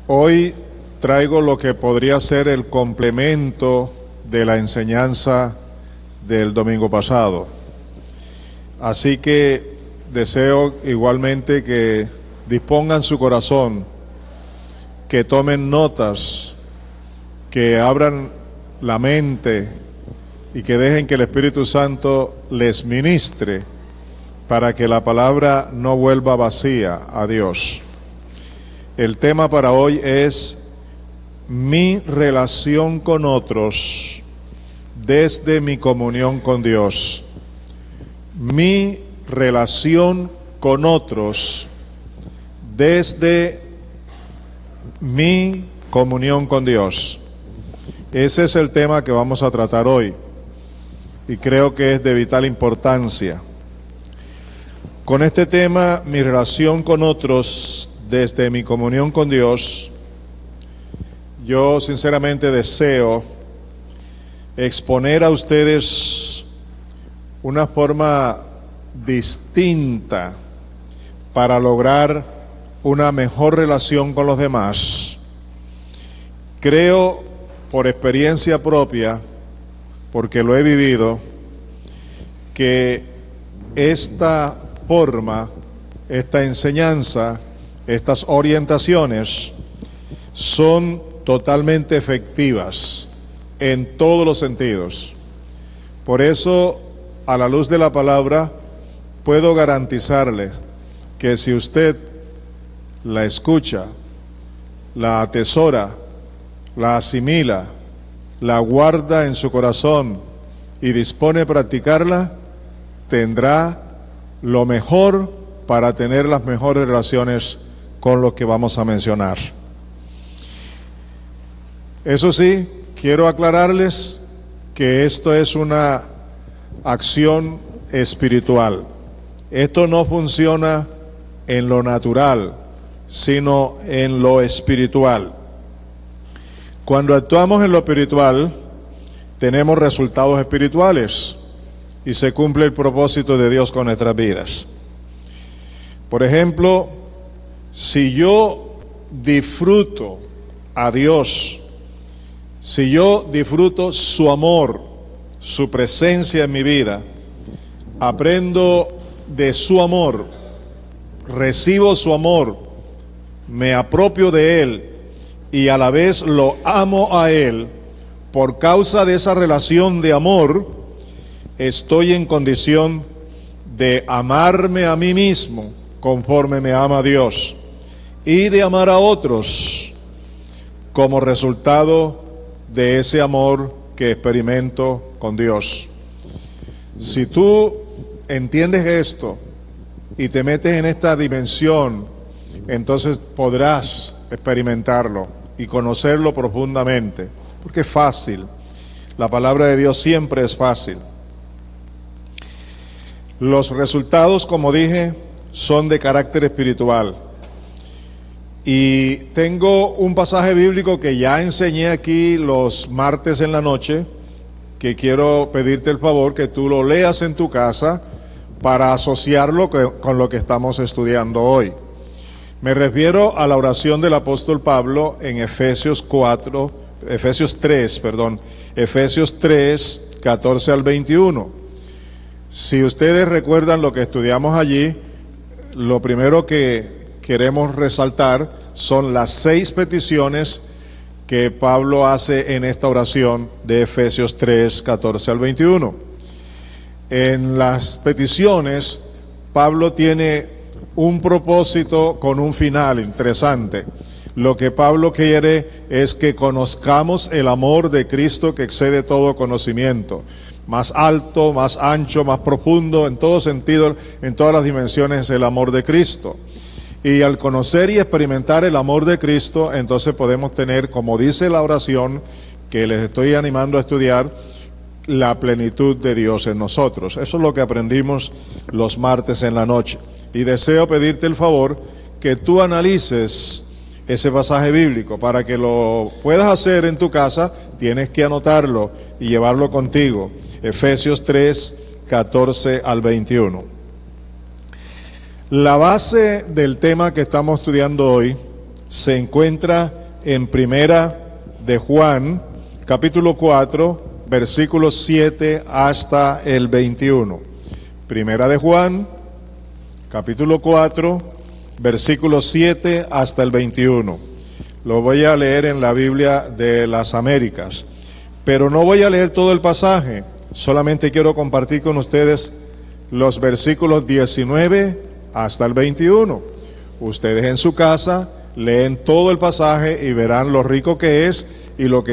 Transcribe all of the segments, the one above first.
Hoy traigo lo que podría ser el complemento de la enseñanza del domingo pasado. Así que deseo igualmente que dispongan su corazón, que tomen notas, que abran la mente y que dejen que el Espíritu Santo les ministre para que la palabra no vuelva vacía a Dios. El tema para hoy es mi relación con otros desde mi comunión con Dios. Mi relación con otros desde mi comunión con Dios. Ese es el tema que vamos a tratar hoy y creo que es de vital importancia. Con este tema, mi relación con otros desde mi comunión con Dios, yo sinceramente deseo exponer a ustedes una forma distinta para lograr una mejor relación con los demás. Creo, por experiencia propia, porque lo he vivido, que esta forma, esta enseñanza, estas orientaciones son totalmente efectivas en todos los sentidos. Por eso, a la luz de la palabra, puedo garantizarle que si usted la escucha, la atesora, la asimila, la guarda en su corazón y dispone a practicarla, tendrá lo mejor para tener las mejores relaciones con lo que vamos a mencionar. Eso sí, quiero aclararles que esto es una acción espiritual. Esto no funciona en lo natural, sino en lo espiritual. Cuando actuamos en lo espiritual, tenemos resultados espirituales y se cumple el propósito de Dios con nuestras vidas. Por ejemplo, si yo disfruto a Dios, si yo disfruto su amor, su presencia en mi vida, aprendo de su amor, recibo su amor, me apropio de Él y a la vez lo amo a Él, por causa de esa relación de amor, estoy en condición de amarme a mí mismo conforme me ama Dios y de amar a otros como resultado de ese amor que experimento con Dios. Si tú entiendes esto y te metes en esta dimensión, entonces podrás experimentarlo y conocerlo profundamente, porque es fácil. La palabra de Dios siempre es fácil. Los resultados, como dije, son de carácter espiritual. Y tengo un pasaje bíblico que ya enseñé aquí los martes en la noche, que quiero pedirte el favor que tú lo leas en tu casa para asociarlo con lo que estamos estudiando hoy. Me refiero a la oración del apóstol Pablo en Efesios 3, 14 al 21. Si ustedes recuerdan lo que estudiamos allí, lo primero que queremos resaltar son las 6 peticiones que Pablo hace en esta oración de Efesios 3, 14 al 21. En las peticiones, Pablo tiene un propósito con un final interesante. Lo que Pablo quiere es que conozcamos el amor de Cristo que excede todo conocimiento, más alto, más ancho, más profundo, en todo sentido, en todas las dimensiones, el amor de Cristo. Y al conocer y experimentar el amor de Cristo, entonces podemos tener, como dice la oración que les estoy animando a estudiar, la plenitud de Dios en nosotros. Eso es lo que aprendimos los martes en la noche. Y deseo pedirte el favor que tú analices ese pasaje bíblico. Para que lo puedas hacer en tu casa, tienes que anotarlo y llevarlo contigo. Efesios 3, 14 al 21. La base del tema que estamos estudiando hoy se encuentra en Primera de Juan, capítulo 4, versículos 7 hasta el 21. Primera de Juan, capítulo 4, versículos 7 hasta el 21. Lo voy a leer en la Biblia de las Américas, pero no voy a leer todo el pasaje, solamente quiero compartir con ustedes los versículos 19 hasta el 21. Ustedes en su casa leen todo el pasaje y verán lo rico que es y lo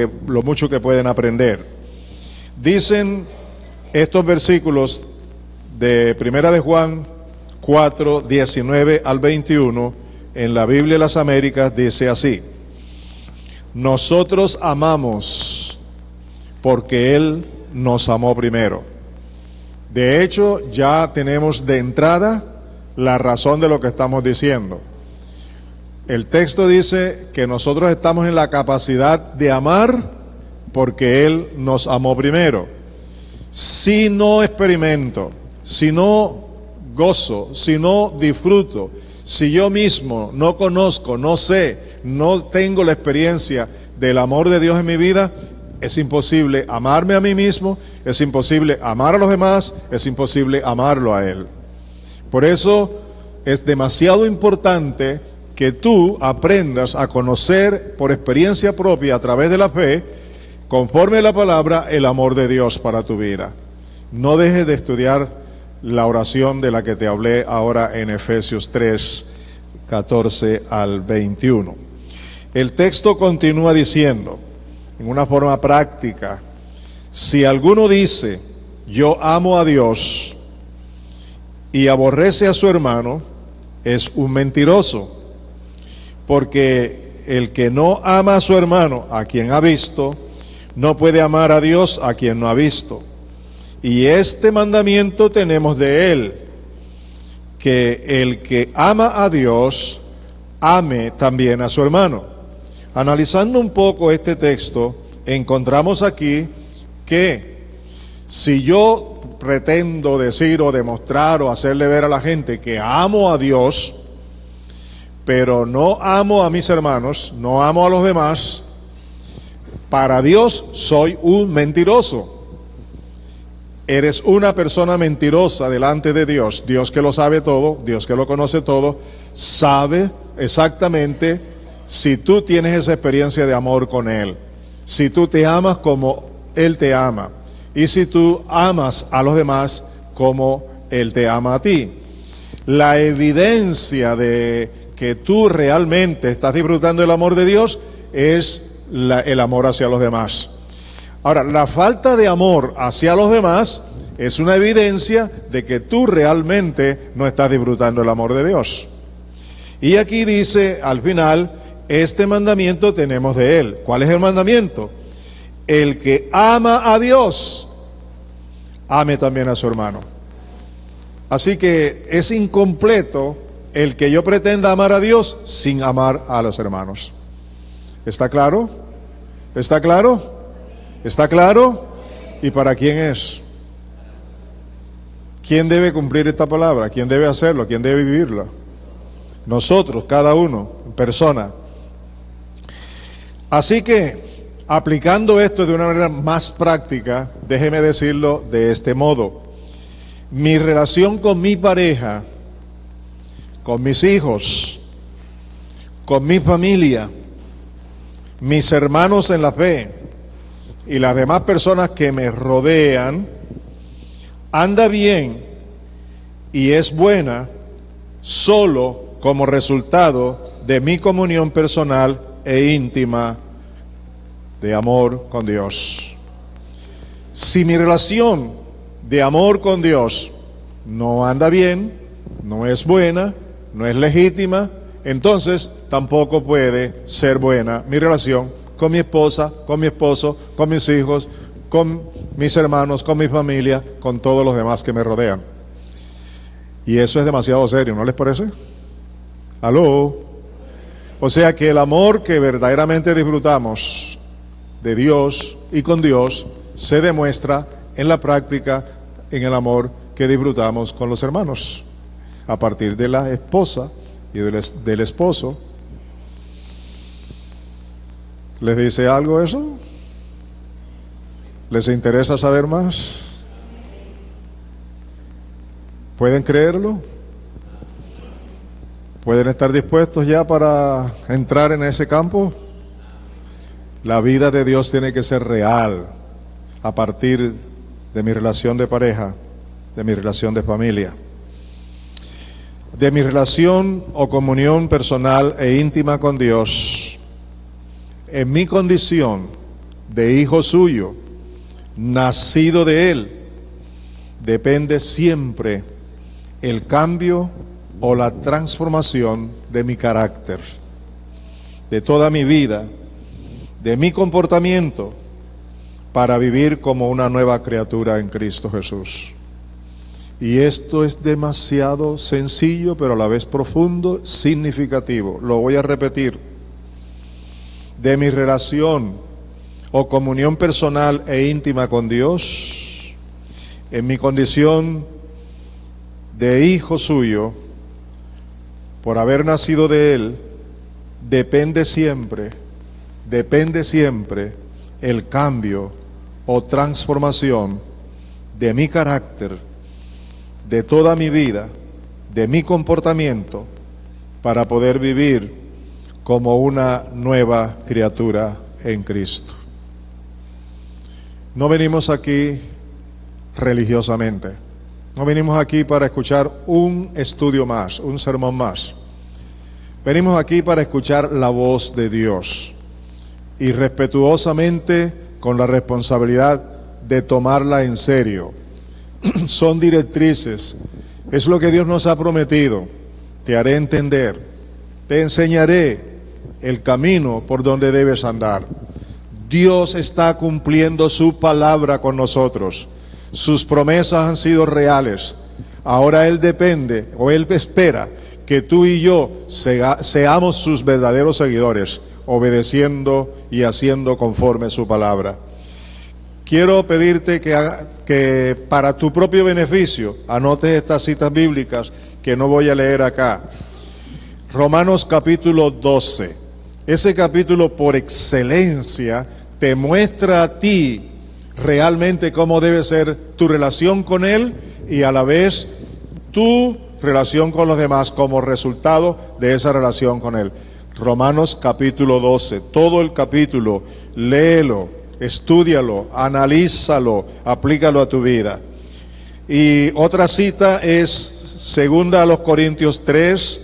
mucho que pueden aprender. Dicen estos versículos de Primera de Juan 4, 19 al 21, en la Biblia de las Américas, dice así: nosotros amamos porque Él nos amó primero. De hecho, ya tenemos de entrada la razón de lo que estamos diciendo. El texto dice que nosotros estamos en la capacidad de amar porque Él nos amó primero. Si no experimento, si no gozo, si no disfruto, si yo mismo no conozco, no sé, no tengo la experiencia del amor de Dios en mi vida, es imposible amarme a mí mismo, es imposible amar a los demás, es imposible amarlo a Él. Por eso es demasiado importante que tú aprendas a conocer por experiencia propia a través de la fe, conforme a la palabra, el amor de Dios para tu vida. No dejes de estudiar la oración de la que te hablé ahora en Efesios 3, 14 al 21. El texto continúa diciendo, en una forma práctica, si alguno dice, yo amo a Dios, y aborrece a su hermano, es un mentiroso. Porque el que no ama a su hermano, a quien ha visto, no puede amar a Dios a quien no ha visto. Y este mandamiento tenemos de Él, que el que ama a Dios, ame también a su hermano. Analizando un poco este texto, encontramos aquí que si yo pretendo decir o demostrar o hacerle ver a la gente que amo a Dios, pero no amo a mis hermanos, no amo a los demás, para Dios soy un mentiroso. Eres una persona mentirosa delante de Dios. Dios que lo sabe todo, Dios que lo conoce todo, sabe exactamente si tú tienes esa experiencia de amor con Él, si tú te amas como Él te ama, y si tú amas a los demás como Él te ama a ti. La evidencia de que tú realmente estás disfrutando del amor de Dios es el amor hacia los demás. Ahora, la falta de amor hacia los demás es una evidencia de que tú realmente no estás disfrutando el amor de Dios. Y aquí dice al final, este mandamiento tenemos de Él. ¿Cuál es el mandamiento? El que ama a Dios, ame también a su hermano. Así que es incompleto el que yo pretenda amar a Dios sin amar a los hermanos. ¿Está claro? ¿Está claro? ¿Está claro? ¿Y para quién es? ¿Quién debe cumplir esta palabra? ¿Quién debe hacerlo? ¿Quién debe vivirlo? Nosotros, cada uno, en persona. Así que, aplicando esto de una manera más práctica, déjeme decirlo de este modo. Mi relación con mi pareja, con mis hijos, con mi familia, mis hermanos en la fe y las demás personas que me rodean, anda bien y es buena solo como resultado de mi comunión personal e íntima de amor con Dios. Si mi relación de amor con Dios no anda bien, no es buena, no es legítima, entonces tampoco puede ser buena mi relación con mi esposa, con mi esposo, con mis hijos, con mis hermanos, con mi familia, con todos los demás que me rodean. Y eso es demasiado serio, ¿no les parece? ¿Aló? O sea que el amor que verdaderamente disfrutamos de Dios y con Dios se demuestra en la práctica, en el amor que disfrutamos con los hermanos, a partir de la esposa y del esposo. ¿Les dice algo eso? ¿Les interesa saber más? ¿Pueden creerlo? ¿Pueden estar dispuestos ya para entrar en ese campo? La vida de Dios tiene que ser real a partir de mi relación de pareja, de mi relación de familia, de mi relación o comunión personal e íntima con Dios. En mi condición de hijo suyo, nacido de Él, depende siempre el cambio o la transformación de mi carácter, de toda mi vida, de mi comportamiento, para vivir como una nueva criatura en Cristo Jesús. Y esto es demasiado sencillo, pero a la vez profundo, significativo. Lo voy a repetir. De mi relación o comunión personal e íntima con Dios, en mi condición de hijo suyo, por haber nacido de Él, depende siempre el cambio o transformación de mi carácter, de toda mi vida, de mi comportamiento, para poder vivir como una nueva criatura en Cristo. No venimos aquí religiosamente, no venimos aquí para escuchar un estudio más, un sermón más. Venimos aquí para escuchar la voz de Dios y respetuosamente, con la responsabilidad de tomarla en serio. Son directrices, es lo que Dios nos ha prometido. Te haré entender, te enseñaré el camino por donde debes andar. Dios está cumpliendo su palabra con nosotros. Sus promesas han sido reales. Ahora Él depende, o Él espera, que tú y yo seamos sus verdaderos seguidores, obedeciendo y haciendo conforme su palabra. Quiero pedirte que para tu propio beneficio anotes estas citas bíblicas que no voy a leer acá. Romanos capítulo 12. Ese capítulo por excelencia te muestra a ti realmente cómo debe ser tu relación con Él y a la vez tu relación con los demás como resultado de esa relación con Él. Romanos capítulo 12, todo el capítulo, léelo, estúdialo, analízalo, aplícalo a tu vida. Y otra cita es segunda a los Corintios 3,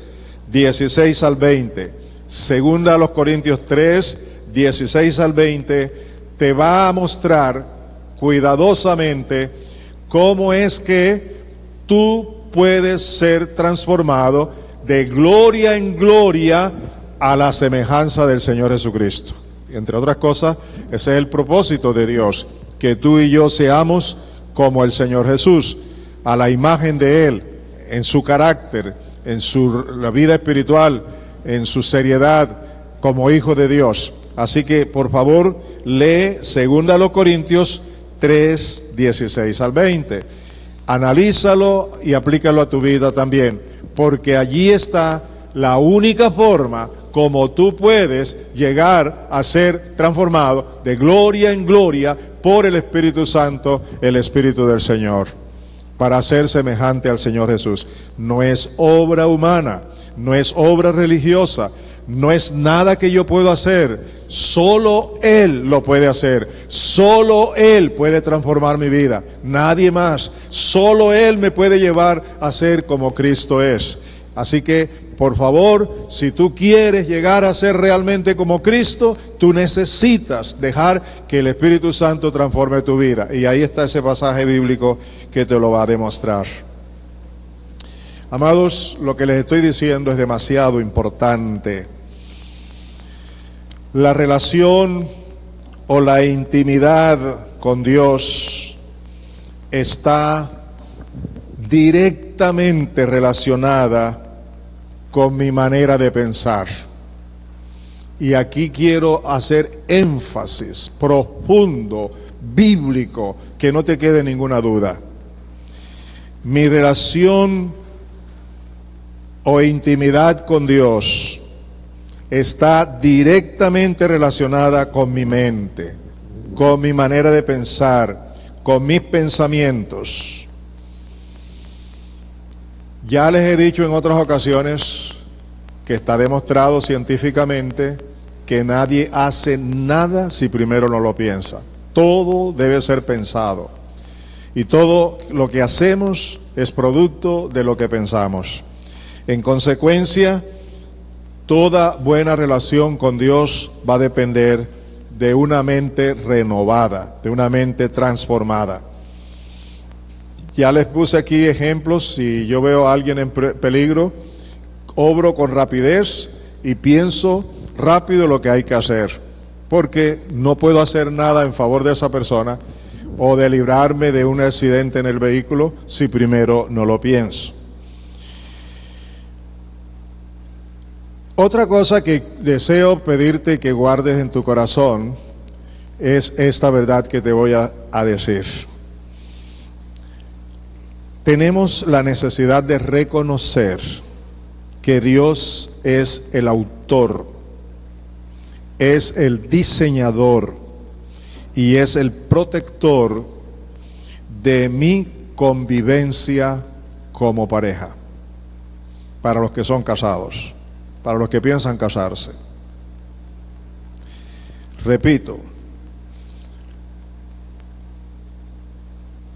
16 al 20. Segunda a los Corintios 3, 16 al 20, te va a mostrar cuidadosamente cómo es que tú puedes ser transformado de gloria en gloria a la semejanza del Señor Jesucristo. Entre otras cosas, ese es el propósito de Dios, que tú y yo seamos como el Señor Jesús, a la imagen de Él, en su carácter, en la vida espiritual, en su seriedad como hijo de Dios. Así que, por favor, lee 2 Corintios 3, 16 al 20. Analízalo y aplícalo a tu vida también, porque allí está la única forma como tú puedes llegar a ser transformado de gloria en gloria por el Espíritu Santo, el Espíritu del Señor, para ser semejante al Señor Jesús. No es obra humana, no es obra religiosa, no es nada que yo puedo hacer, solo Él lo puede hacer, solo Él puede transformar mi vida, nadie más, solo Él me puede llevar a ser como Cristo es. Así que, por favor, si tú quieres llegar a ser realmente como Cristo, tú necesitas dejar que el Espíritu Santo transforme tu vida. Y ahí está ese pasaje bíblico que te lo va a demostrar. Amados, lo que les estoy diciendo es demasiado importante. La relación o la intimidad con Dios está directamente relacionada con mi manera de pensar. Y aquí quiero hacer énfasis profundo, bíblico, que no te quede ninguna duda. Mi relación o intimidad con Dios está directamente relacionada con mi mente, con mi manera de pensar, con mis pensamientos. Ya les he dicho en otras ocasiones que está demostrado científicamente que nadie hace nada si primero no lo piensa. Todo debe ser pensado. Y todo lo que hacemos es producto de lo que pensamos. En consecuencia, toda buena relación con Dios va a depender de una mente renovada, de una mente transformada. Ya les puse aquí ejemplos. Si yo veo a alguien en peligro, obro con rapidez y pienso rápido lo que hay que hacer, porque no puedo hacer nada en favor de esa persona o de librarme de un accidente en el vehículo si primero no lo pienso. Otra cosa que deseo pedirte que guardes en tu corazón es esta verdad que te voy a decir. Tenemos la necesidad de reconocer que Dios es el autor, es el diseñador y es el protector de mi convivencia como pareja, para los que son casados, para los que piensan casarse. Repito,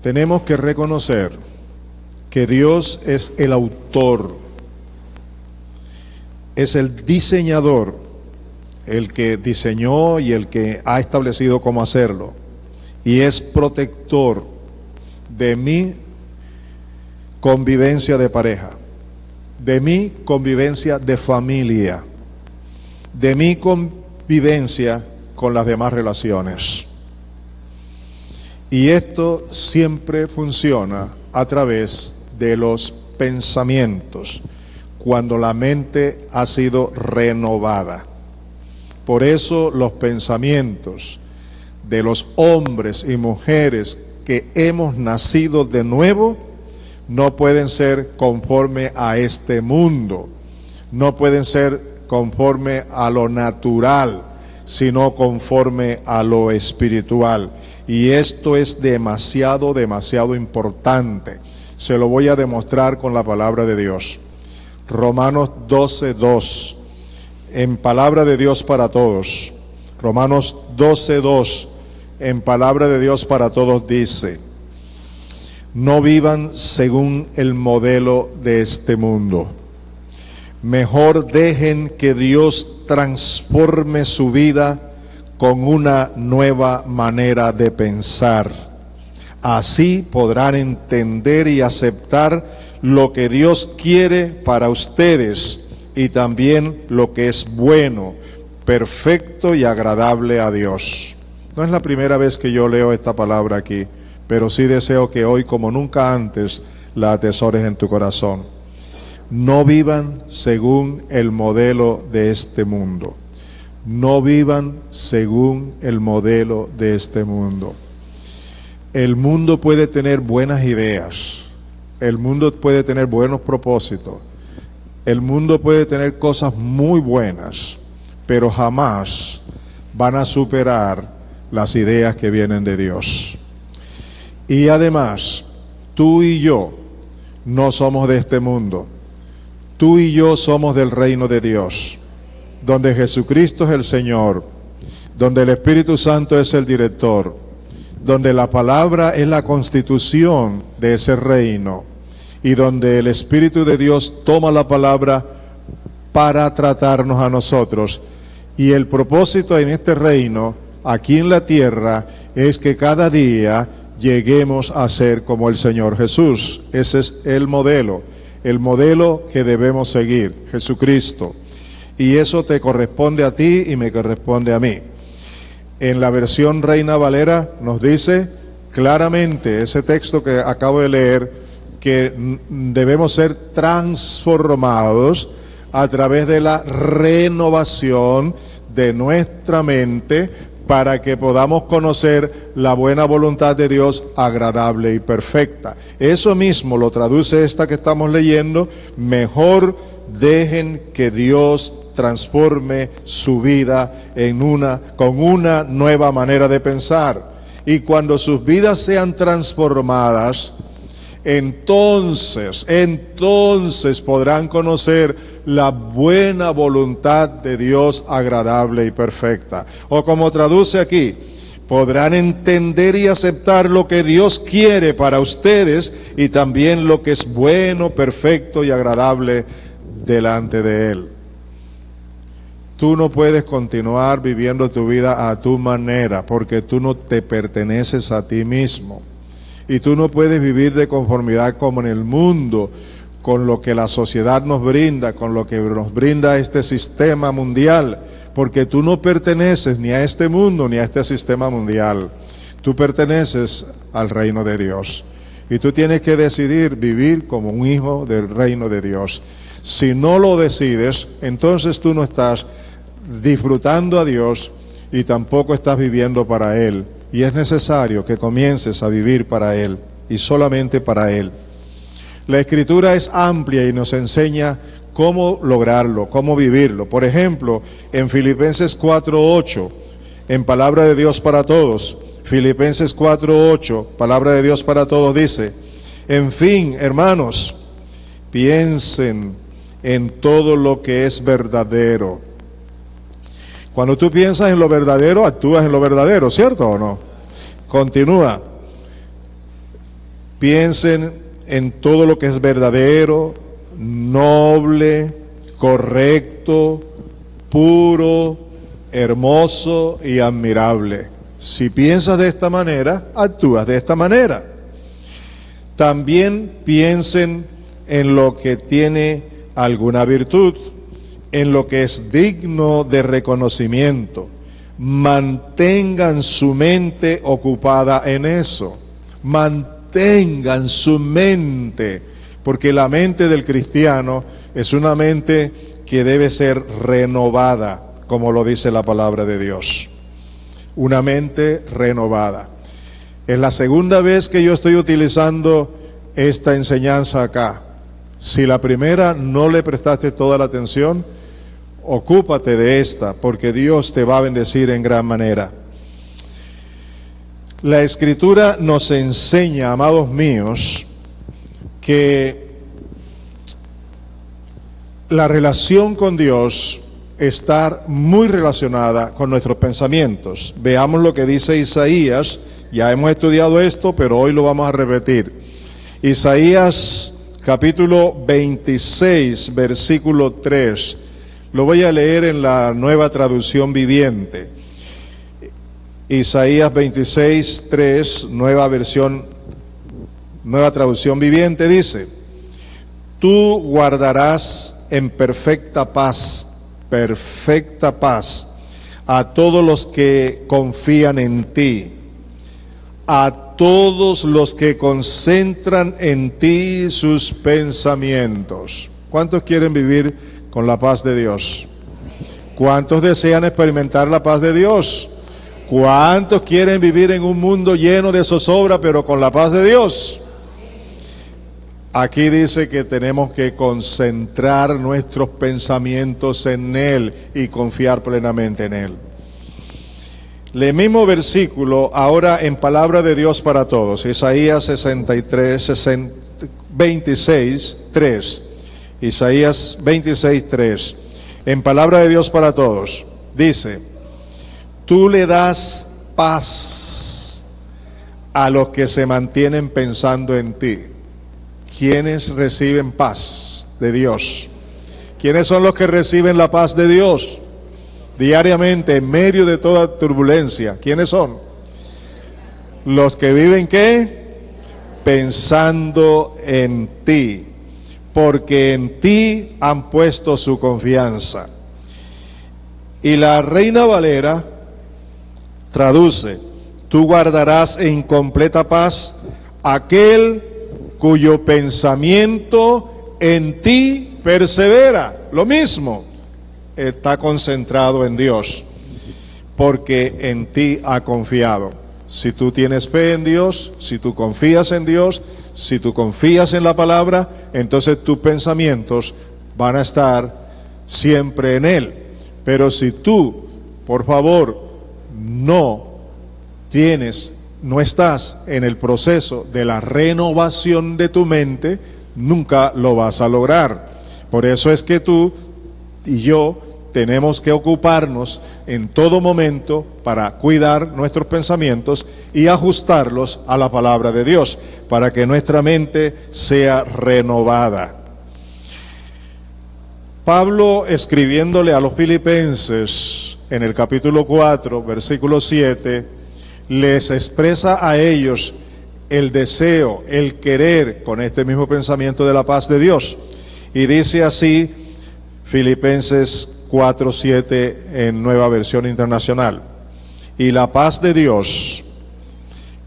tenemos que reconocer que Dios es el autor, es el diseñador, el que diseñó y el que ha establecido cómo hacerlo, y es protector de mi convivencia de pareja, de mi convivencia de familia, de mi convivencia con las demás relaciones. Y esto siempre funciona a través de los pensamientos, cuando la mente ha sido renovada. Por eso los pensamientos de los hombres y mujeres que hemos nacido de nuevo no pueden ser conforme a este mundo, no pueden ser conforme a lo natural, sino conforme a lo espiritual. Y esto es demasiado, demasiado importante. Se lo voy a demostrar con la palabra de Dios. Romanos 12:2, en palabra de Dios para todos. Romanos 12:2, en palabra de Dios para todos dice: no vivan según el modelo de este mundo. Mejor dejen que Dios transforme su vida con una nueva manera de pensar. Así podrán entender y aceptar lo que Dios quiere para ustedes y también lo que es bueno, perfecto y agradable a Dios. No es la primera vez que yo leo esta palabra aquí, pero sí deseo que hoy, como nunca antes, la atesores en tu corazón. No vivan según el modelo de este mundo. No vivan según el modelo de este mundo. El mundo puede tener buenas ideas, el mundo puede tener buenos propósitos, el mundo puede tener cosas muy buenas, pero jamás van a superar las ideas que vienen de Dios. Y además, tú y yo no somos de este mundo, tú y yo somos del reino de Dios, donde Jesucristo es el Señor, donde el Espíritu Santo es el director, donde la palabra es la constitución de ese reino y donde el Espíritu de Dios toma la palabra para tratarnos a nosotros. Y el propósito en este reino, aquí en la tierra, es que cada día lleguemos a ser como el Señor Jesús. Ese es el modelo que debemos seguir, Jesucristo. Y eso te corresponde a ti y me corresponde a mí. En la versión Reina Valera nos dice claramente, ese texto que acabo de leer, que debemos ser transformados a través de la renovación de nuestra mente para que podamos conocer la buena voluntad de Dios, agradable y perfecta. Eso mismo lo traduce esta que estamos leyendo: mejor dejen que Dios transforme su vida con una nueva manera de pensar. Y cuando sus vidas sean transformadas, entonces podrán conocer la buena voluntad de Dios agradable y perfecta. O como traduce aquí, podrán entender y aceptar lo que Dios quiere para ustedes y también lo que es bueno, perfecto y agradable delante de Él. Tú no puedes continuar viviendo tu vida a tu manera porque tú no te perteneces a ti mismo. Y tú no puedes vivir de conformidad como en el mundo, con lo que la sociedad nos brinda, con lo que nos brinda este sistema mundial, porque tú no perteneces ni a este mundo ni a este sistema mundial. Tú perteneces al reino de Dios. Y tú tienes que decidir vivir como un hijo del reino de Dios. Si no lo decides, entonces tú no estás disfrutando a Dios y tampoco estás viviendo para Él. Y es necesario que comiences a vivir para Él y solamente para Él. La Escritura es amplia y nos enseña cómo lograrlo, cómo vivirlo. Por ejemplo, en Filipenses 4:8, en Palabra de Dios para Todos, Filipenses 4:8, Palabra de Dios para Todos dice: en fin, hermanos, piensen en todo lo que es verdadero. Cuando tú piensas en lo verdadero, actúas en lo verdadero, ¿cierto o no? Continúa. Piensen en todo lo que es verdadero, noble, correcto, puro, hermoso y admirable. Si piensas de esta manera, actúas de esta manera. También piensen en lo que tiene alguna virtud, en lo que es digno de reconocimiento. Mantengan su mente ocupada en eso. Mantengan su mente, porque la mente del cristiano es una mente que debe ser renovada, como lo dice la palabra de Dios. Una mente renovada. Es la segunda vez que yo estoy utilizando esta enseñanza acá. Si la primera no le prestaste toda la atención, ocúpate de esta, porque Dios te va a bendecir en gran manera. La Escritura nos enseña, amados míos, que la relación con Dios está muy relacionada con nuestros pensamientos. Veamos lo que dice Isaías. Ya hemos estudiado esto, pero hoy lo vamos a repetir. Isaías capítulo 26, versículo 3. Lo voy a leer en la Nueva Traducción Viviente. Isaías 26, 3, Nueva Traducción Viviente dice: tú guardarás en perfecta paz a todos los que confían en ti, a todos los que concentran en ti sus pensamientos. ¿Cuántos quieren vivir con la paz de Dios? ¿Cuántos desean experimentar la paz de Dios? ¿Cuántos quieren vivir en un mundo lleno de zozobra, pero con la paz de Dios? Aquí dice que tenemos que concentrar nuestros pensamientos en Él y confiar plenamente en Él. El mismo versículo ahora en Palabra de Dios para Todos, Isaías 26, 3. Isaías 26, 3. En Palabra de Dios para Todos, dice: tú le das paz a los que se mantienen pensando en ti. ¿Quiénes reciben paz de Dios? ¿Quiénes son los que reciben la paz de Dios diariamente en medio de toda turbulencia? ¿Quiénes son? Los que viven ¿qué? Pensando en ti, porque en ti han puesto su confianza. Y la Reina Valera traduce: tú guardarás en completa paz aquel cuyo pensamiento en ti persevera. Lo mismo, está concentrado en Dios, porque en ti ha confiado. Si tú tienes fe en Dios, si tú confías en Dios, si tú confías en la palabra, entonces tus pensamientos van a estar siempre en Él. Pero si tú, por favor, no estás en el proceso de la renovación de tu mente, nunca lo vas a lograr. Por eso es que tú y yo tenemos que ocuparnos en todo momento para cuidar nuestros pensamientos y ajustarlos a la palabra de Dios, para que nuestra mente sea renovada. Pablo, escribiéndole a los filipenses en el capítulo 4, versículo 7, les expresa a ellos el deseo, el querer, con este mismo pensamiento de la paz de Dios. Y dice así, Filipenses 4:7 en Nueva Versión Internacional: y la paz de Dios,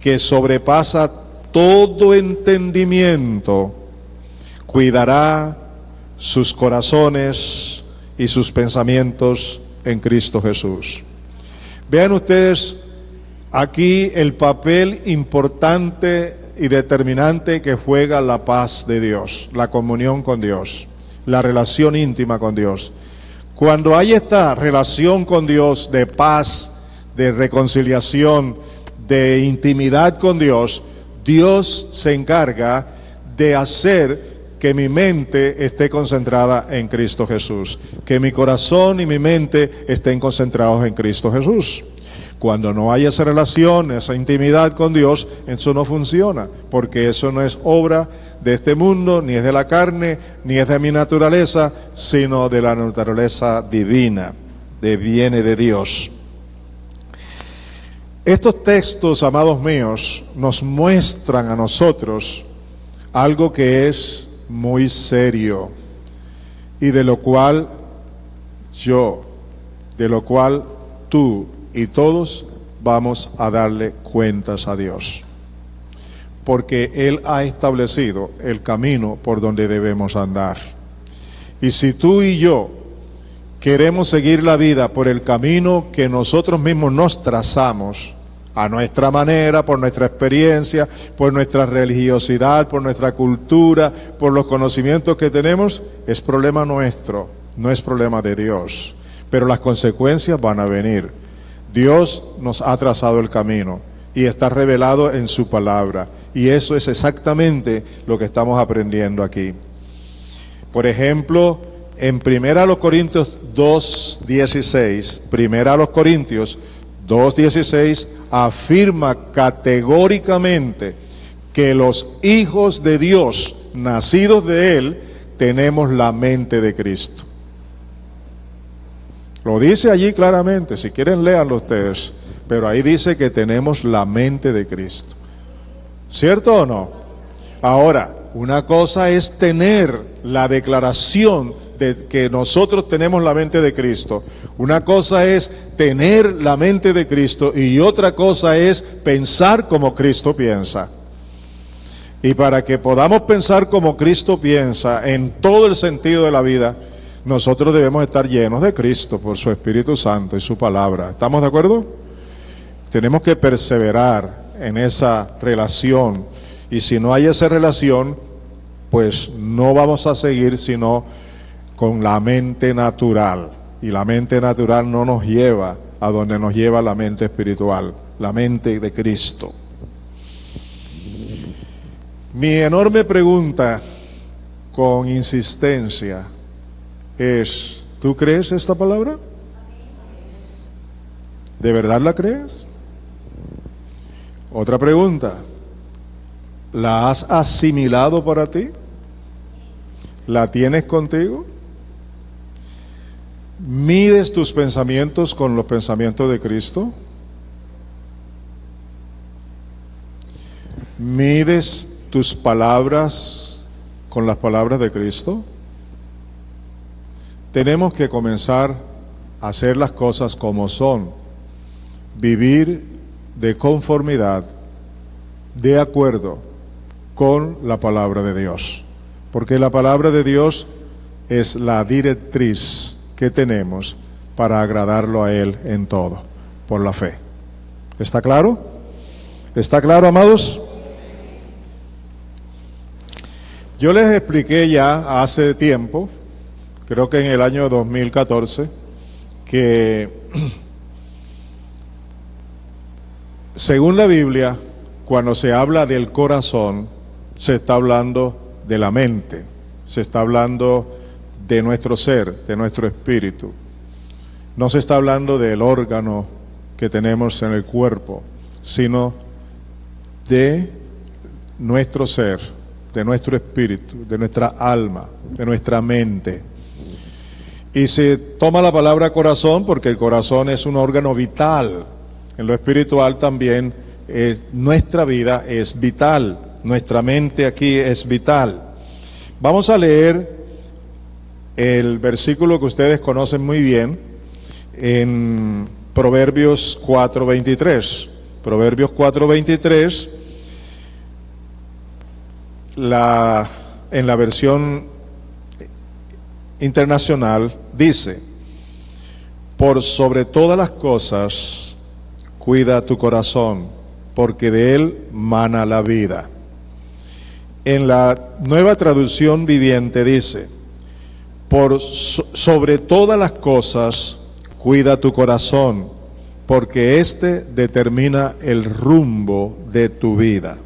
que sobrepasa todo entendimiento, cuidará sus corazones y sus pensamientos en Cristo Jesús. Vean ustedes aquí el papel importante y determinante que juega la paz de Dios, la comunión con Dios, la relación íntima con Dios. Cuando hay esta relación con Dios de paz, de reconciliación, de intimidad con Dios, Dios se encarga de hacer que mi mente esté concentrada en Cristo Jesús, que mi corazón y mi mente estén concentrados en Cristo Jesús. Cuando no hay esa relación, esa intimidad con Dios, eso no funciona, porque eso no es obra de este mundo, ni es de la carne, ni es de mi naturaleza, sino de la naturaleza divina, viene de Dios. Estos textos, amados míos, nos muestran a nosotros algo que es muy serio y de lo cual tú y todos vamos a darle cuentas a Dios, porque Él ha establecido el camino por donde debemos andar. Y si tú y yo queremos seguir la vida por el camino que nosotros mismos nos trazamos, a nuestra manera, por nuestra experiencia, por nuestra religiosidad, por nuestra cultura, por los conocimientos que tenemos, es problema nuestro, no es problema de Dios. Pero las consecuencias van a venir. Dios nos ha trazado el camino y está revelado en su palabra. Y eso es exactamente lo que estamos aprendiendo aquí. Por ejemplo, en 1 Corintios 2:16, 1 Corintios 2:16 afirma categóricamente que los hijos de Dios, nacidos de Él, tenemos la mente de Cristo. Lo dice allí claramente, si quieren léanlo ustedes, pero ahí dice que tenemos la mente de Cristo. ¿Cierto o no? Ahora, una cosa es tener la declaración de que nosotros tenemos la mente de Cristo. Una cosa es tener la mente de Cristo y otra cosa es pensar como Cristo piensa. Y para que podamos pensar como Cristo piensa en todo el sentido de la vida, nosotros debemos estar llenos de Cristo por su Espíritu Santo y su palabra. ¿Estamos de acuerdo? Tenemos que perseverar en esa relación. Y si no hay esa relación, pues no vamos a seguir sino con la mente natural. Y la mente natural no nos lleva a donde nos lleva la mente espiritual, la mente de Cristo. Mi enorme pregunta, con insistencia, es: ¿tú crees esta palabra? ¿De verdad la crees? Otra pregunta, ¿la has asimilado para ti? ¿La tienes contigo? ¿Mides tus pensamientos con los pensamientos de Cristo? ¿Mides tus palabras con las palabras de Cristo? Tenemos que comenzar a hacer las cosas como son, vivir de conformidad, de acuerdo con la palabra de Dios, porque la palabra de Dios es la directriz que tenemos para agradarlo a Él en todo, por la fe. ¿Está claro? ¿Está claro, amados? Yo les expliqué ya hace tiempo creo que en el año 2014, que según la Biblia, cuando se habla del corazón, se está hablando de la mente, se está hablando de nuestro ser, de nuestro espíritu. No se está hablando del órgano que tenemos en el cuerpo, sino de nuestro ser, de nuestro espíritu, de nuestra alma, de nuestra mente. Y se toma la palabra corazón porque el corazón es un órgano vital. En lo espiritual también nuestra vida es vital, nuestra mente aquí es vital. Vamos a leer el versículo que ustedes conocen muy bien en Proverbios 4:23. Proverbios 4:23, en la versión internacional dice: por sobre todas las cosas cuida tu corazón, porque de él mana la vida. En la Nueva Traducción Viviente dice: sobre todas las cosas cuida tu corazón, porque éste determina el rumbo de tu vida.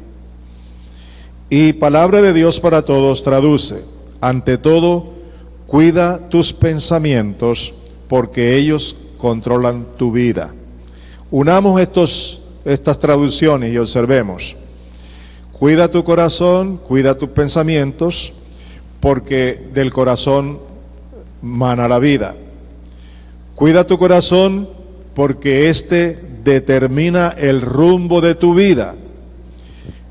Y Palabra de Dios para Todos traduce: ante todo, cuida tus pensamientos, porque ellos controlan tu vida. Unamos estas traducciones y observemos. Cuida tu corazón, cuida tus pensamientos, porque del corazón mana la vida. Cuida tu corazón, porque éste determina el rumbo de tu vida.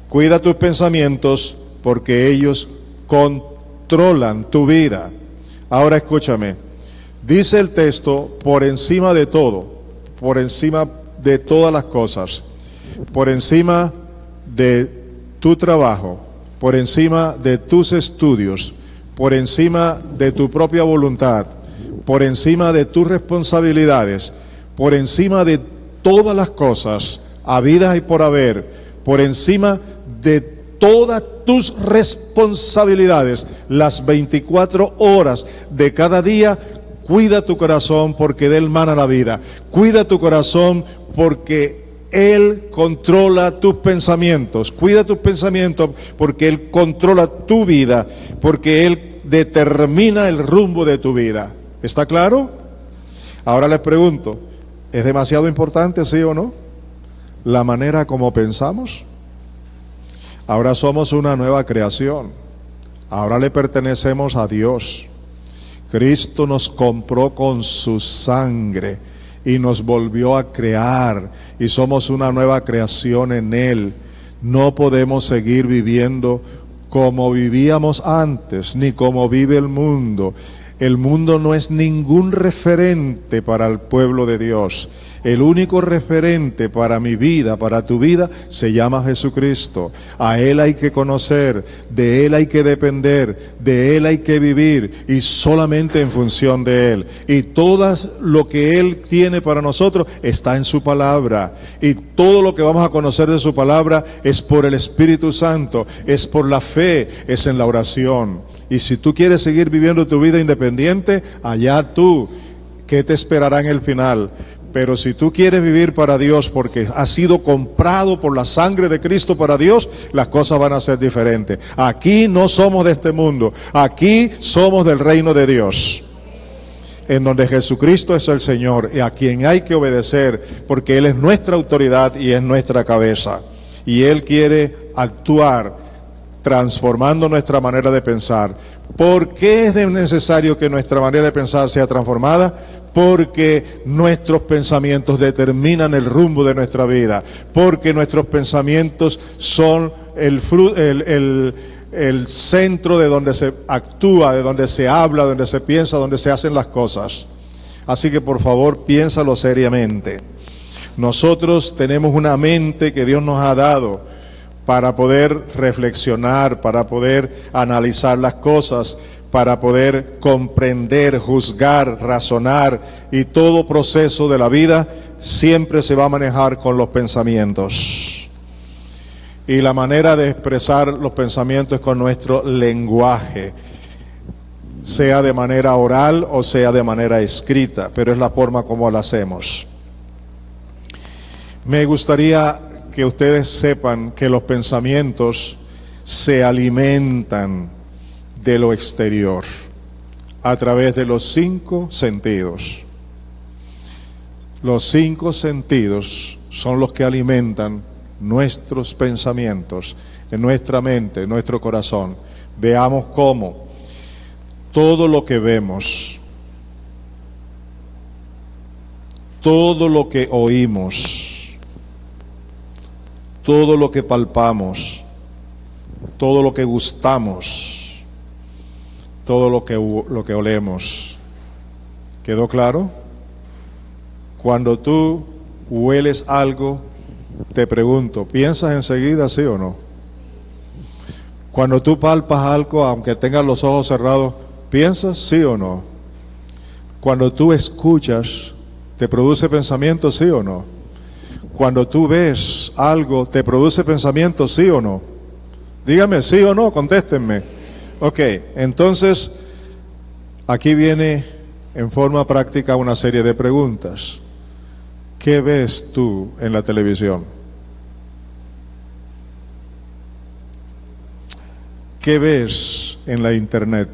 Cuida tus pensamientos, porque ellos controlan tu vida. Ahora escúchame, dice el texto: por encima de todo, por encima de todas las cosas, por encima de tu trabajo, por encima de tus estudios, por encima de tu propia voluntad, por encima de tus responsabilidades, por encima de todas las cosas, habidas y por haber, por encima de todas tus responsabilidades, las 24 horas de cada día, cuida tu corazón, porque de él mana la vida. Cuida tu corazón, porque él controla tus pensamientos. Cuida tus pensamientos, porque él controla tu vida, porque él determina el rumbo de tu vida. ¿Está claro? Ahora les pregunto, ¿es demasiado importante, sí o no, la manera como pensamos? Ahora somos una nueva creación. Ahora le pertenecemos a Dios. Cristo nos compró con su sangre y nos volvió a crear, y somos una nueva creación en Él. No podemos seguir viviendo como vivíamos antes, ni como vive el mundo. El mundo no es ningún referente para el pueblo de Dios. El único referente para mi vida, para tu vida, se llama Jesucristo. A Él hay que conocer, de Él hay que depender, de Él hay que vivir, y solamente en función de Él. Y todo lo que Él tiene para nosotros está en su palabra. Y todo lo que vamos a conocer de su palabra es por el Espíritu Santo, es por la fe, es en la oración. Y si tú quieres seguir viviendo tu vida independiente, allá tú, ¿qué te esperará en el final? Pero si tú quieres vivir para Dios, porque has sido comprado por la sangre de Cristo para Dios, las cosas van a ser diferentes. Aquí no somos de este mundo, aquí somos del reino de Dios, en donde Jesucristo es el Señor y a quien hay que obedecer, porque Él es nuestra autoridad y es nuestra cabeza. Y Él quiere actuar transformando nuestra manera de pensar. ¿Por qué es necesario que nuestra manera de pensar sea transformada? Porque nuestros pensamientos determinan el rumbo de nuestra vida, porque nuestros pensamientos son el centro de donde se actúa, de donde se habla, donde se piensa, donde se hacen las cosas. Así que por favor, piénsalo seriamente. Nosotros tenemos una mente que Dios nos ha dado para poder reflexionar, para poder analizar las cosas, para poder comprender, juzgar, razonar, y todo proceso de la vida siempre se va a manejar con los pensamientos. Y la manera de expresar los pensamientos es con nuestro lenguaje. sea de manera oral o sea de manera escrita, pero es la forma como la hacemos. Me gustaría que ustedes sepan que los pensamientos se alimentan de lo exterior a través de los 5 sentidos. Los 5 sentidos son los que alimentan nuestros pensamientos en nuestra mente, en nuestro corazón. Veamos cómo todo lo que vemos, todo lo que oímos, todo lo que palpamos, todo lo que gustamos, todo lo que olemos. ¿Quedó claro? Cuando tú hueles algo, te pregunto, ¿piensas enseguida sí o no? Cuando tú palpas algo, aunque tengas los ojos cerrados, ¿piensas sí o no? Cuando tú escuchas, ¿te produce pensamiento sí o no? Cuando tú ves algo, ¿te produce pensamiento sí o no? Dígame sí o no, contéstenme. Ok, entonces, aquí viene en forma práctica una serie de preguntas. ¿Qué ves tú en la televisión? ¿Qué ves en la internet?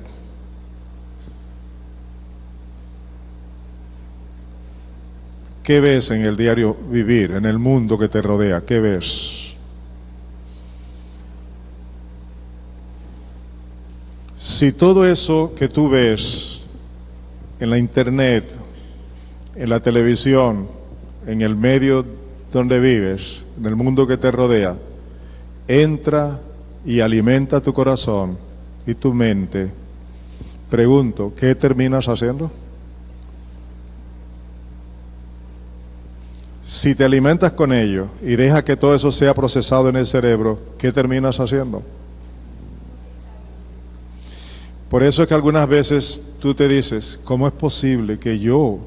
¿Qué ves en el diario vivir, en el mundo que te rodea? ¿Qué ves? Si todo eso que tú ves en la internet, en la televisión, en el medio donde vives, en el mundo que te rodea, entra y alimenta tu corazón y tu mente, pregunto, ¿qué terminas haciendo? Si te alimentas con ello y dejas que todo eso sea procesado en el cerebro, ¿qué terminas haciendo? Por eso es que algunas veces tú te dices, ¿cómo es posible que yo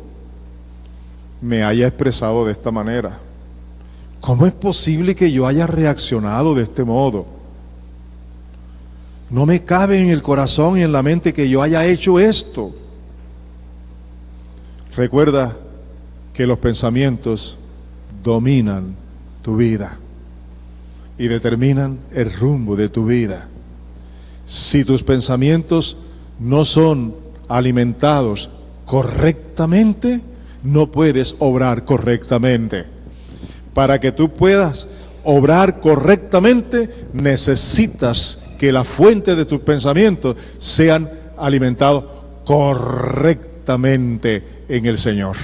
me haya expresado de esta manera? ¿Cómo es posible que yo haya reaccionado de este modo? No me cabe en el corazón y en la mente que yo haya hecho esto. Recuerda que los pensamientos dominan tu vida y determinan el rumbo de tu vida. Si tus pensamientos no son alimentados correctamente, no puedes obrar correctamente. Para que tú puedas obrar correctamente, necesitas que la fuente de tus pensamientos sean alimentados correctamente en el Señor.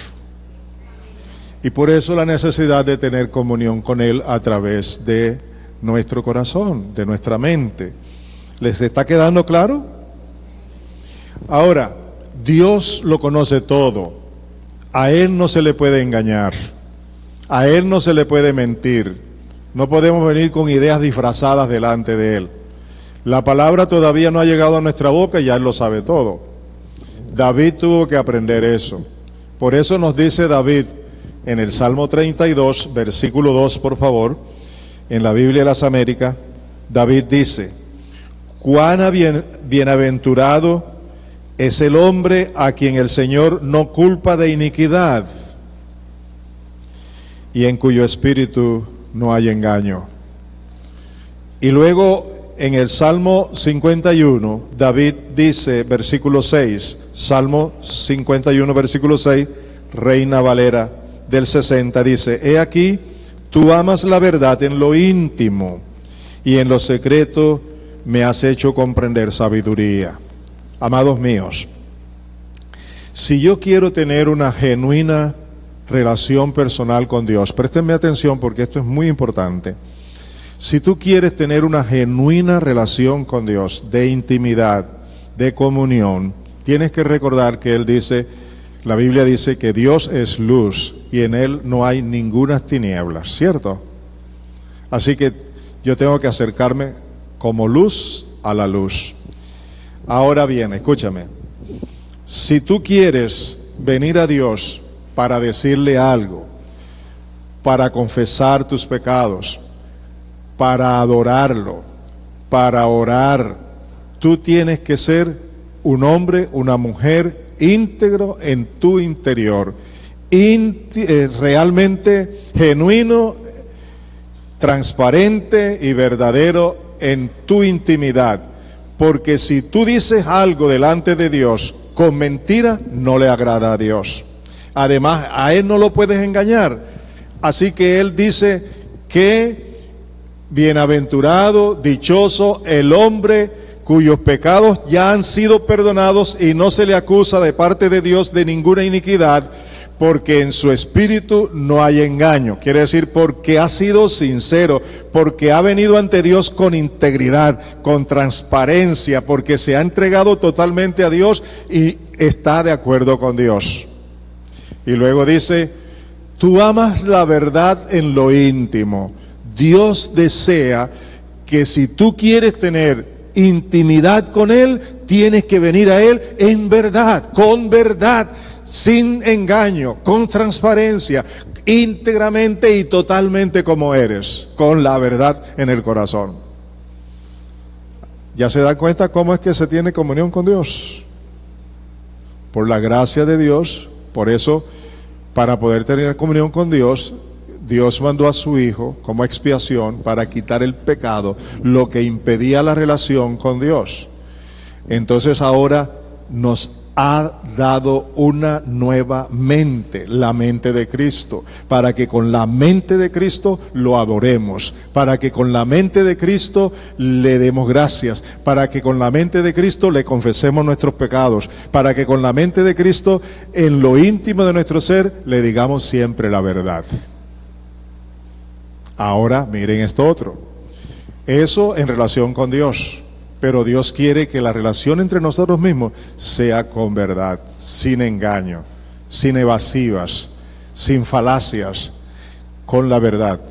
Y por eso la necesidad de tener comunión con Él a través de nuestro corazón, de nuestra mente. ¿Les está quedando claro? Ahora, Dios lo conoce todo. A Él no se le puede engañar. A Él no se le puede mentir. No podemos venir con ideas disfrazadas delante de Él. La palabra todavía no ha llegado a nuestra boca y ya Él lo sabe todo. David tuvo que aprender eso. Por eso nos dice David en el Salmo 32, versículo 2, por favor, en la Biblia de las Américas, David dice, cuán bienaventurado es el hombre a quien el Señor no culpa de iniquidad y en cuyo espíritu no hay engaño. Y luego en el Salmo 51, David dice, versículo 6, Salmo 51, versículo 6, Reina Valera del 60, dice, he aquí, tú amas la verdad en lo íntimo y en lo secreto me has hecho comprender sabiduría. Amados míos, si yo quiero tener una genuina relación personal con Dios, préstenme atención porque esto es muy importante. Si tú quieres tener una genuina relación con Dios, de intimidad, de comunión, tienes que recordar que Él dice, la Biblia dice que Dios es luz y en Él no hay ninguna tinieblas, ¿cierto? Así que yo tengo que acercarme como luz a la luz. Ahora bien, escúchame, si tú quieres venir a Dios para decirle algo, para confesar tus pecados, para adorarlo, para orar, tú tienes que ser un hombre, una mujer íntegro en tu interior, realmente genuino, transparente y verdadero en tu intimidad. Porque si tú dices algo delante de Dios con mentira, no le agrada a Dios. Además, a Él no lo puedes engañar. Así que Él dice que bienaventurado, dichoso el hombre cuyos pecados ya han sido perdonados y no se le acusa de parte de Dios de ninguna iniquidad, porque en su espíritu no hay engaño. Quiere decir, porque ha sido sincero, porque ha venido ante Dios con integridad, con transparencia, porque se ha entregado totalmente a Dios y está de acuerdo con Dios. Y luego dice, tú amas la verdad en lo íntimo. Dios desea que si tú quieres tener intimidad con Él, tienes que venir a Él en verdad, sin engaño, con transparencia, íntegramente y totalmente como eres, con la verdad en el corazón. ¿Ya se dan cuenta cómo es que se tiene comunión con Dios? Por la gracia de Dios. Por eso, para poder tener comunión con Dios, Dios mandó a su Hijo como expiación para quitar el pecado, lo que impedía la relación con Dios. Entonces ahora nos ha dado una nueva mente, la mente de Cristo, para que con la mente de Cristo lo adoremos, para que con la mente de Cristo le demos gracias, para que con la mente de Cristo le confesemos nuestros pecados, para que con la mente de Cristo en lo íntimo de nuestro ser le digamos siempre la verdad. Ahora miren esto otro, eso en relación con Dios. Pero Dios quiere que la relación entre nosotros mismos sea con verdad, sin engaño, sin evasivas, sin falacias, con la verdad.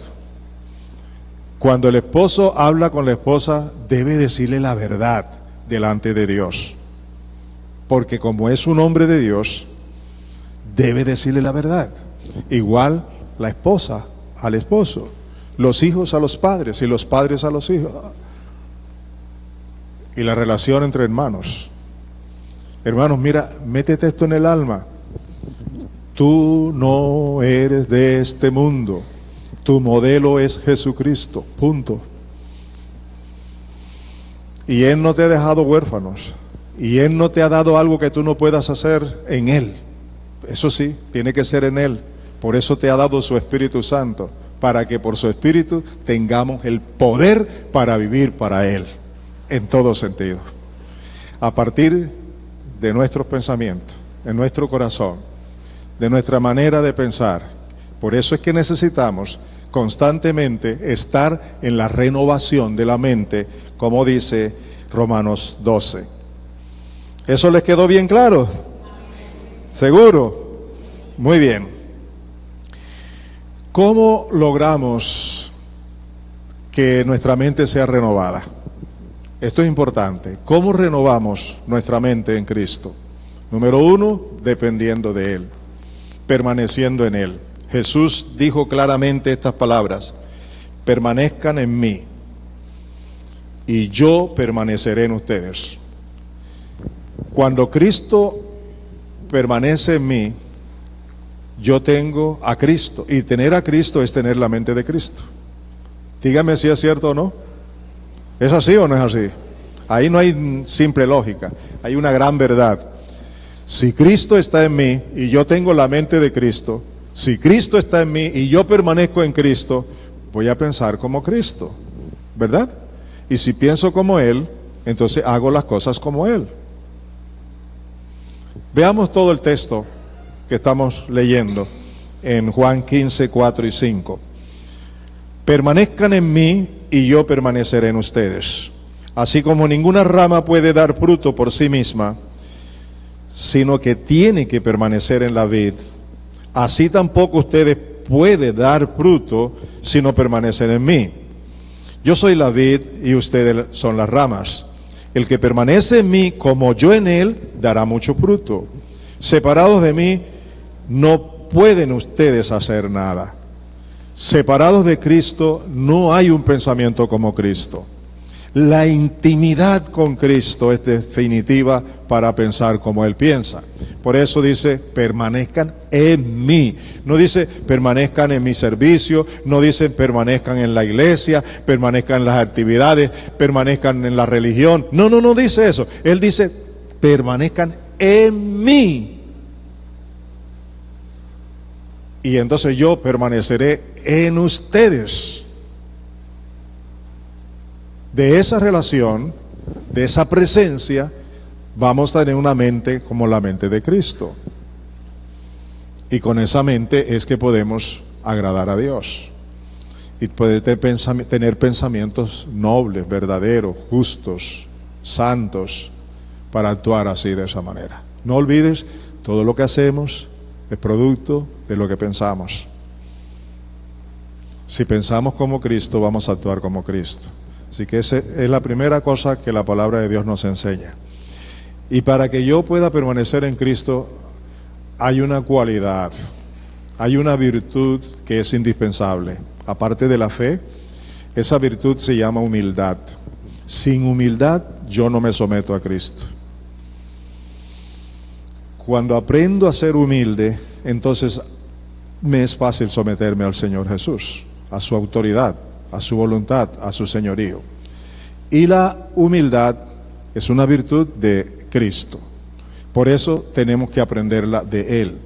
Cuando el esposo habla con la esposa, debe decirle la verdad delante de Dios. Porque como es un hombre de Dios, debe decirle la verdad. Igual la esposa al esposo, los hijos a los padres y los padres a los hijos. Y la relación entre hermanos. Hermanos, mira, métete esto en el alma. Tú no eres de este mundo. Tu modelo es Jesucristo. Punto. Y Él no te ha dejado huérfanos. Y Él no te ha dado algo que tú no puedas hacer en Él. Eso sí, tiene que ser en Él. Por eso te ha dado su Espíritu Santo. Para que por su Espíritu tengamos el poder para vivir para Él. En todo sentido, a partir de nuestros pensamientos, en nuestro corazón, de nuestra manera de pensar. Por eso es que necesitamos constantemente estar en la renovación de la mente, como dice Romanos 12. ¿Eso les quedó bien claro? ¿Seguro? Muy bien. ¿Cómo logramos que nuestra mente sea renovada? Esto es importante. ¿Cómo renovamos nuestra mente en Cristo? Número 1, dependiendo de Él, permaneciendo en Él. Jesús dijo claramente estas palabras: permanezcan en mí y yo permaneceré en ustedes. Cuando Cristo permanece en mí, yo tengo a Cristo, y tener a Cristo es tener la mente de Cristo. Dígame si es cierto o no. ¿Es así o no es así? Ahí no hay simple lógica, hay una gran verdad. Si Cristo está en mí y yo tengo la mente de Cristo, si Cristo está en mí y yo permanezco en Cristo, voy a pensar como Cristo, ¿verdad? Y si pienso como Él, entonces hago las cosas como Él. Veamos todo el texto que estamos leyendo en Juan 15, 4 y 5. Permanezcan en mí y yo permaneceré en ustedes. Así como ninguna rama puede dar fruto por sí misma, sino que tiene que permanecer en la vid, así tampoco ustedes pueden dar fruto si no permanecen en mí. Yo soy la vid y ustedes son las ramas. El que permanece en mí, como yo en él, dará mucho fruto. Separados de mí, no pueden ustedes hacer nada. Separados de Cristo, no hay un pensamiento como Cristo. La intimidad con Cristo es definitiva para pensar como Él piensa. Por eso dice, permanezcan en mí. No dice, permanezcan en mi servicio, no dice, permanezcan en la iglesia, permanezcan en las actividades, permanezcan en la religión. No dice eso. Él dice, permanezcan en mí. Y entonces yo permaneceré en ustedes. De esa relación, de esa presencia, vamos a tener una mente como la mente de Cristo. Y con esa mente es que podemos agradar a Dios. Y poder tener pensamientos nobles, verdaderos, justos, santos, para actuar así de esa manera. No olvides, todo lo que hacemos es producto de lo que pensamos. Si pensamos como Cristo, vamos a actuar como Cristo. Así que esa es la primera cosa que la palabra de Dios nos enseña. Y para que yo pueda permanecer en Cristo, hay una cualidad, hay una virtud que es indispensable. Aparte de la fe, esa virtud se llama humildad. Sin humildad, yo no me someto a Cristo. Cuando aprendo a ser humilde, entonces me es fácil someterme al Señor Jesús, a su autoridad, a su voluntad, a su señorío. Y la humildad es una virtud de Cristo. Por eso tenemos que aprenderla de Él.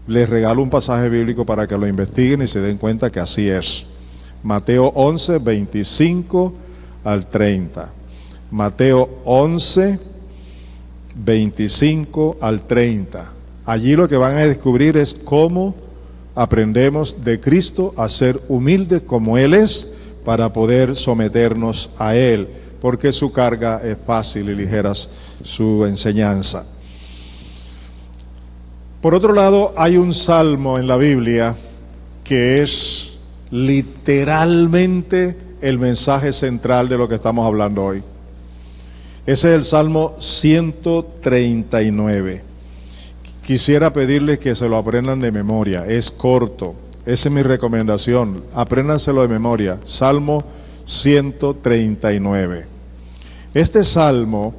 Les regalo un pasaje bíblico para que lo investiguen y se den cuenta que así es. Mateo 11, 25 al 30. Mateo 11, 25 al 30. Allí lo que van a descubrir es cómo aprendemos de Cristo a ser humildes como Él es, para poder someternos a Él, porque su carga es fácil y ligera su enseñanza. Por otro lado, hay un salmo en la Biblia que es literalmente el mensaje central de lo que estamos hablando hoy. Ese es el Salmo 139. Quisiera pedirles que se lo aprendan de memoria, es corto. Esa es mi recomendación, apréndanselo de memoria, Salmo 139. Este salmo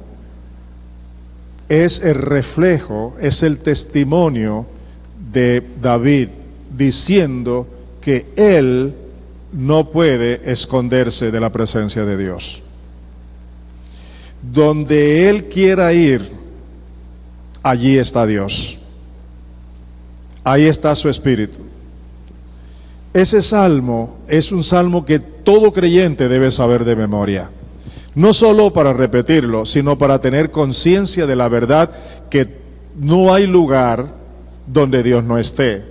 es el reflejo, es el testimonio de David diciendo que él no puede esconderse de la presencia de Dios. Donde él quiera ir, allí está Dios. Ahí está su espíritu. Ese salmo es un salmo que todo creyente debe saber de memoria. No solo para repetirlo, sino para tener conciencia de la verdad que no hay lugar donde Dios no esté.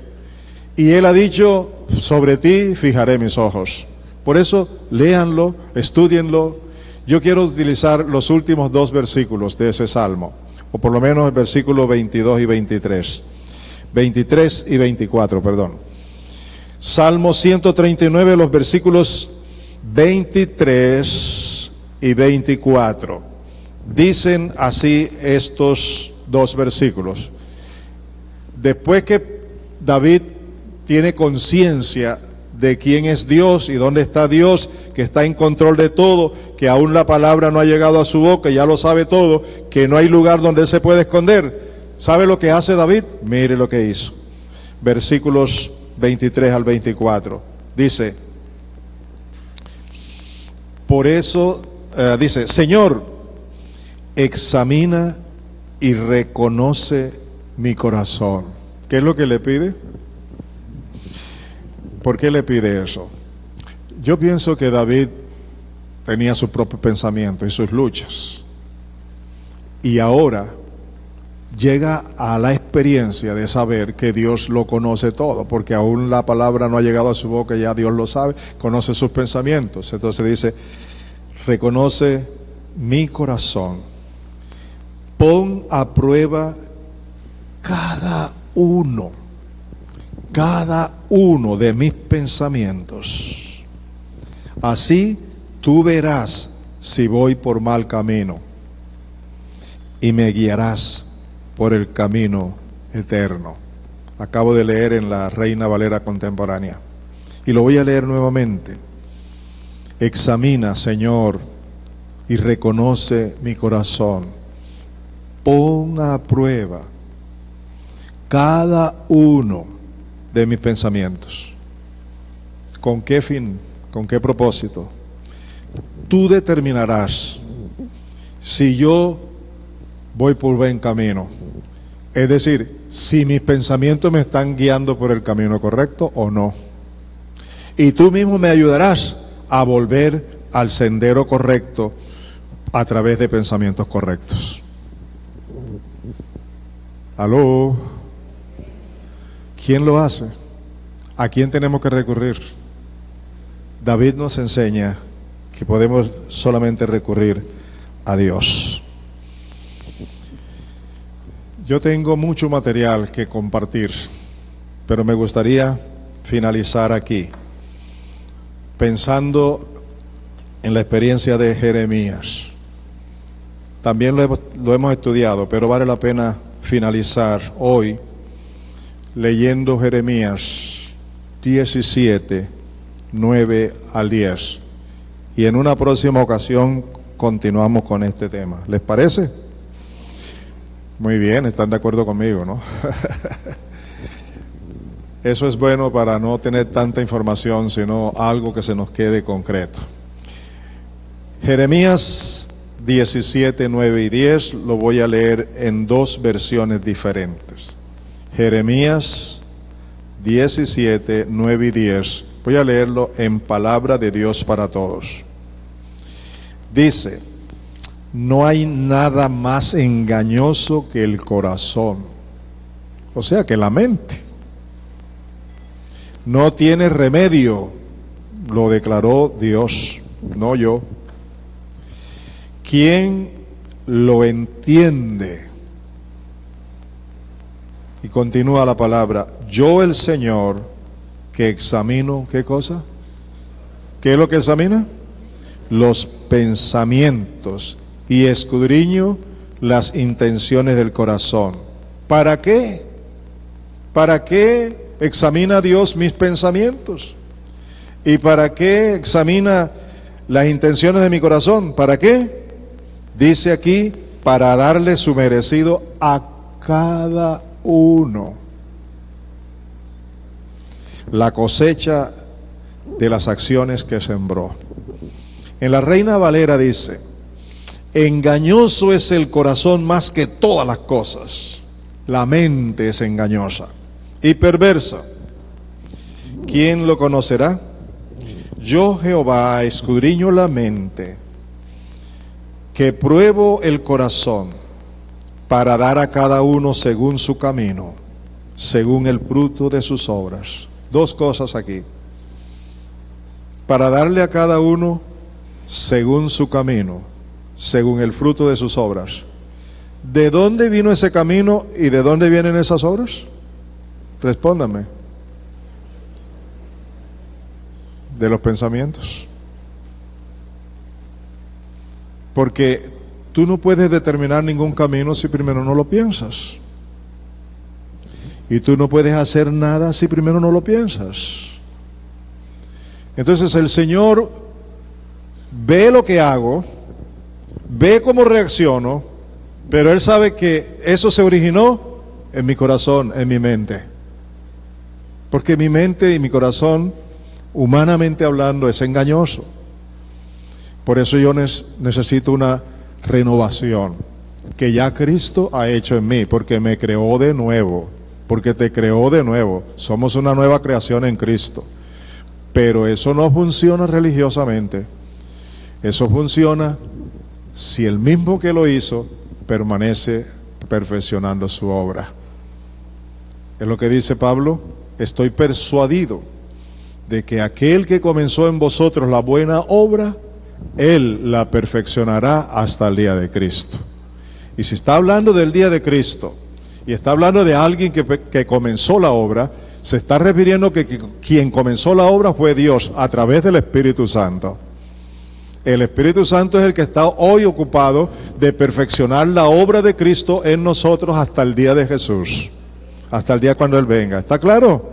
Y Él ha dicho, sobre ti fijaré mis ojos. Por eso, léanlo, estúdienlo. Yo quiero utilizar los últimos dos versículos de ese salmo, o por lo menos el versículo 22 y 23. 23 y 24, perdón. Salmo 139, los versículos 23 y 24. Dicen así estos dos versículos. Después que David tiene conciencia de quién es Dios y dónde está Dios, que está en control de todo, que aún la palabra no ha llegado a su boca, ya lo sabe todo, que no hay lugar donde él se puede esconder. ¿Sabe lo que hace David? Mire lo que hizo. Versículos 23 al 24. Dice, por eso, dice, Señor, examina y reconoce mi corazón. ¿Qué es lo que le pide? ¿Por qué le pide eso? Yo pienso que David tenía su propio pensamiento y sus luchas. Y ahora llega a la experiencia de saber que Dios lo conoce todo, porque aún la palabra no ha llegado a su boca, ya Dios lo sabe, conoce sus pensamientos. Entonces dice, reconoce mi corazón, pon a prueba cada uno de mis pensamientos. Así tú verás si voy por mal camino y me guiarás por el camino eterno. Acabo de leer en la Reina Valera contemporánea y lo voy a leer nuevamente. Examina, Señor, y reconoce mi corazón. Pon a prueba cada uno de mis pensamientos. ¿Con qué fin? ¿Con qué propósito? Tú determinarás si yo voy por buen camino. Es decir, si mis pensamientos me están guiando por el camino correcto o no. Y tú mismo me ayudarás a volver al sendero correcto a través de pensamientos correctos. ¿Aló? ¿Quién lo hace? ¿A quién tenemos que recurrir? David nos enseña que podemos solamente recurrir a Dios. Yo tengo mucho material que compartir, pero me gustaría finalizar aquí, pensando en la experiencia de Jeremías. También lo hemos estudiado, pero vale la pena finalizar hoy leyendo Jeremías 17, 9 al 10. Y en una próxima ocasión continuamos con este tema. ¿Les parece? Muy bien, están de acuerdo conmigo, ¿no? Eso es bueno para no tener tanta información, sino algo que se nos quede concreto. Jeremías 17, 9 y 10 lo voy a leer en dos versiones diferentes. Jeremías 17, 9 y 10. Voy a leerlo en palabra de Dios para todos. Dice: no hay nada más engañoso que el corazón, o sea que la mente. No tiene remedio, lo declaró Dios, no yo. ¿Quién lo entiende? Y continúa la palabra: yo el Señor que examino, ¿qué cosa? ¿Qué es lo que examina? Los pensamientos y escudriño las intenciones del corazón. ¿Para qué? ¿Para qué examina Dios mis pensamientos? ¿Y para qué examina las intenciones de mi corazón? ¿Para qué? Dice aquí: para darle su merecido a cada uno la cosecha de las acciones que sembró. En la Reina Valera dice: engañoso es el corazón más que todas las cosas. La mente es engañosa y perversa. ¿Quién lo conocerá? Yo, Jehová, escudriño la mente, que pruebo el corazón, para dar a cada uno según su camino, según el fruto de sus obras. Dos cosas aquí: para darle a cada uno según su camino, según el fruto de sus obras. ¿De dónde vino ese camino y de dónde vienen esas obras? Respóndame. De los pensamientos. Porque tú no puedes determinar ningún camino si primero no lo piensas. Y tú no puedes hacer nada si primero no lo piensas. Entonces el Señor ve lo que hago, ve cómo reacciono, pero Él sabe que eso se originó en mi corazón, en mi mente. Porque mi mente y mi corazón, humanamente hablando, es engañoso. Por eso yo necesito una renovación que ya Cristo ha hecho en mí, porque me creó de nuevo, porque te creó de nuevo. Somos una nueva creación en Cristo. Pero eso no funciona religiosamente. Eso funciona si el mismo que lo hizo permanece perfeccionando su obra. Es lo que dice Pablo: estoy persuadido de que aquel que comenzó en vosotros la buena obra, Él la perfeccionará hasta el día de Cristo. Y si está hablando del día de Cristo y está hablando de alguien que comenzó la obra, se está refiriendo que quien comenzó la obra fue Dios a través del Espíritu Santo. El Espíritu Santo es el que está hoy ocupado de perfeccionar la obra de Cristo en nosotros hasta el día de Jesús, hasta el día cuando Él venga. ¿Está claro?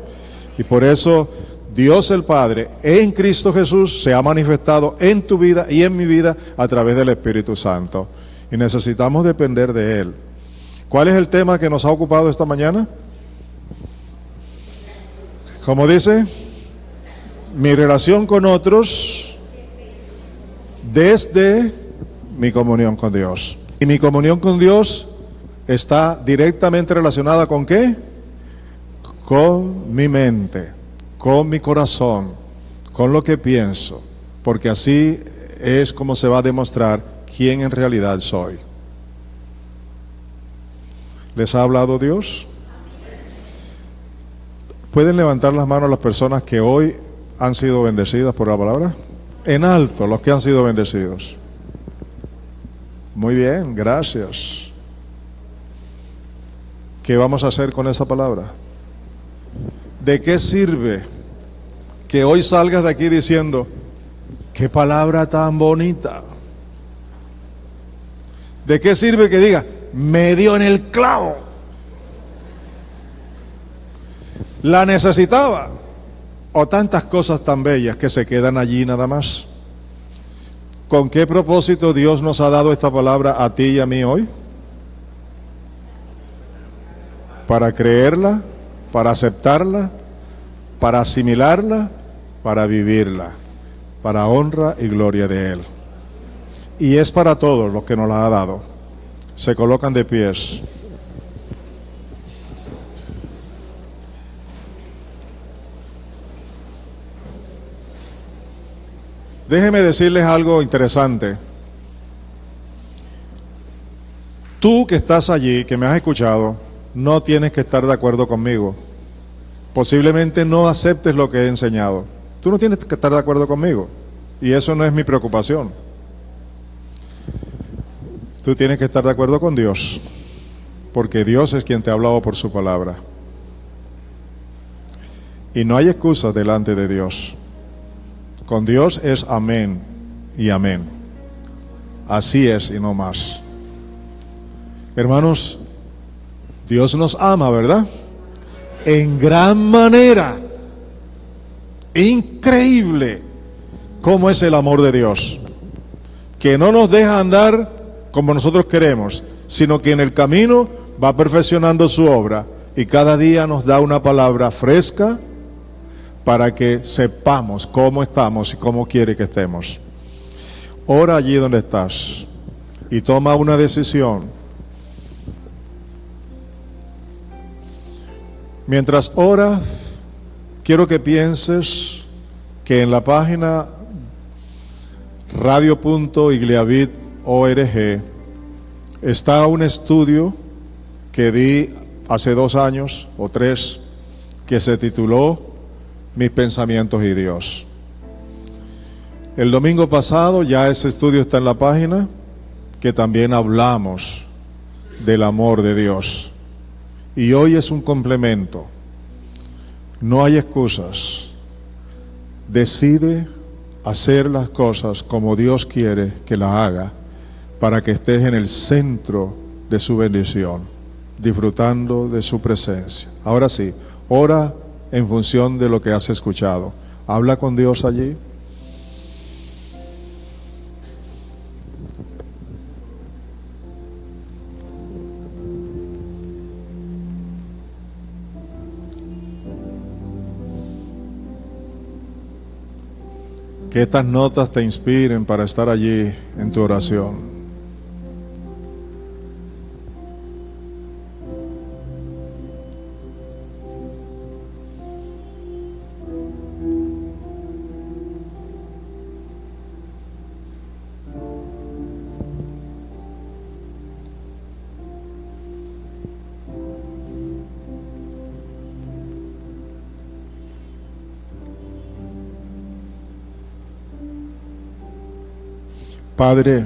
Y por eso Dios el Padre en Cristo Jesús se ha manifestado en tu vida y en mi vida a través del Espíritu Santo. Y necesitamos depender de Él. ¿Cuál es el tema que nos ha ocupado esta mañana? Como dice, mi relación con otros desde mi comunión con Dios. Y mi comunión con Dios está directamente relacionada ¿con qué? Con mi mente, con mi corazón, con lo que pienso, porque así es como se va a demostrar quién en realidad soy. ¿Les ha hablado Dios? ¿Pueden levantar las manos las personas que hoy han sido bendecidas por la palabra? En alto, los que han sido bendecidos. Muy bien, gracias. ¿Qué vamos a hacer con esa palabra? ¿De qué sirve que hoy salgas de aquí diciendo, qué palabra tan bonita? ¿De qué sirve que diga, me dio en el clavo? La necesitaba. O tantas cosas tan bellas que se quedan allí nada más. ¿Con qué propósito Dios nos ha dado esta palabra a ti y a mí hoy? Para creerla, para aceptarla, para asimilarla, para vivirla, para honra y gloria de Él. Y es para todos los que nos la ha dado. Se colocan de pies. Déjenme decirles algo interesante. Tú que estás allí, que me has escuchado, no tienes que estar de acuerdo conmigo. Posiblemente no aceptes lo que he enseñado. Tú no tienes que estar de acuerdo conmigo. Y eso no es mi preocupación. Tú tienes que estar de acuerdo con Dios. Porque Dios es quien te ha hablado por su palabra. Y no hay excusas delante de Dios. Con Dios es amén y amén. Así es y no más. Hermanos, Dios nos ama, ¿verdad? En gran manera. Increíble cómo es el amor de Dios. Que no nos deja andar como nosotros queremos, sino que en el camino va perfeccionando su obra y cada día nos da una palabra fresca para que sepamos cómo estamos y cómo quiere que estemos. Ora allí donde estás y toma una decisión. Mientras oras, quiero que pienses que en la página radio.igliavit.org está un estudio que di hace 2 años o 3 que se tituló Mis pensamientos y Dios. El domingo pasado ya ese estudio está en la página, que también hablamos del amor de Dios. Y hoy es un complemento. No hay excusas. Decide hacer las cosas como Dios quiere que las haga, para que estés en el centro de su bendición, disfrutando de su presencia. Ahora sí, ora en función de lo que has escuchado. Habla con Dios allí. Que estas notas te inspiren para estar allí en tu oración. Padre,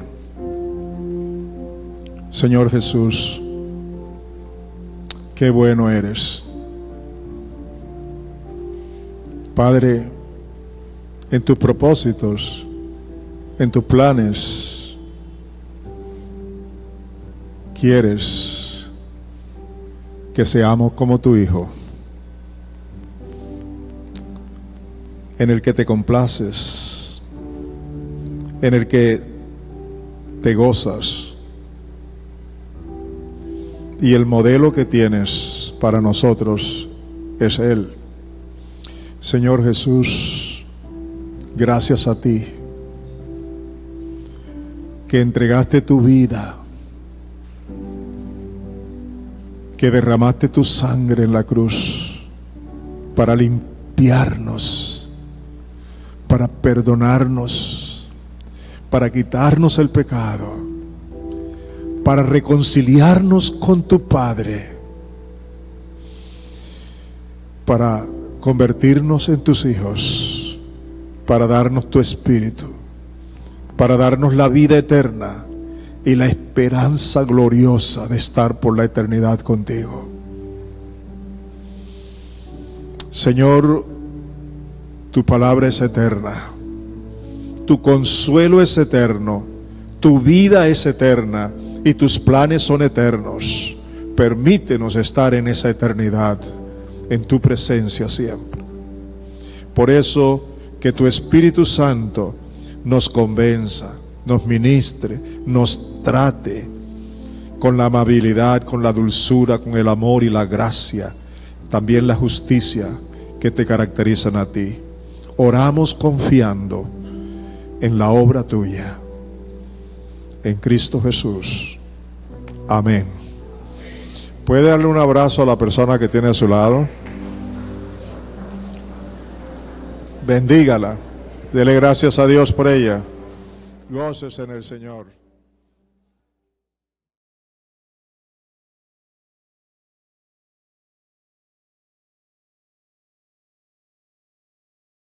Señor Jesús, qué bueno eres. Padre, en tus propósitos, en tus planes, quieres que seamos como tu Hijo. en el que te complaces, en el que te gozas. Y el modelo que tienes para nosotros es Él. Señor Jesús, gracias a ti, que entregaste tu vida, que derramaste tu sangre en la cruz para limpiarnos, para perdonarnos, para quitarnos el pecado, para reconciliarnos con tu Padre, para convertirnos en tus hijos, para darnos tu Espíritu, para darnos la vida eterna y la esperanza gloriosa de estar por la eternidad contigo. Señor, tu palabra es eterna, tu consuelo es eterno, tu vida es eterna y tus planes son eternos. Permítenos estar en esa eternidad, en tu presencia siempre. Por eso, que tu Espíritu Santo nos convenza, nos ministre, nos trate con la amabilidad, con la dulzura, con el amor y la gracia, también la justicia que te caracterizan a ti. Oramos confiando en la obra tuya, en Cristo Jesús. Amén. ¿Puede darle un abrazo a la persona que tiene a su lado? Bendígala. Dele gracias a Dios por ella. Gócese en el Señor.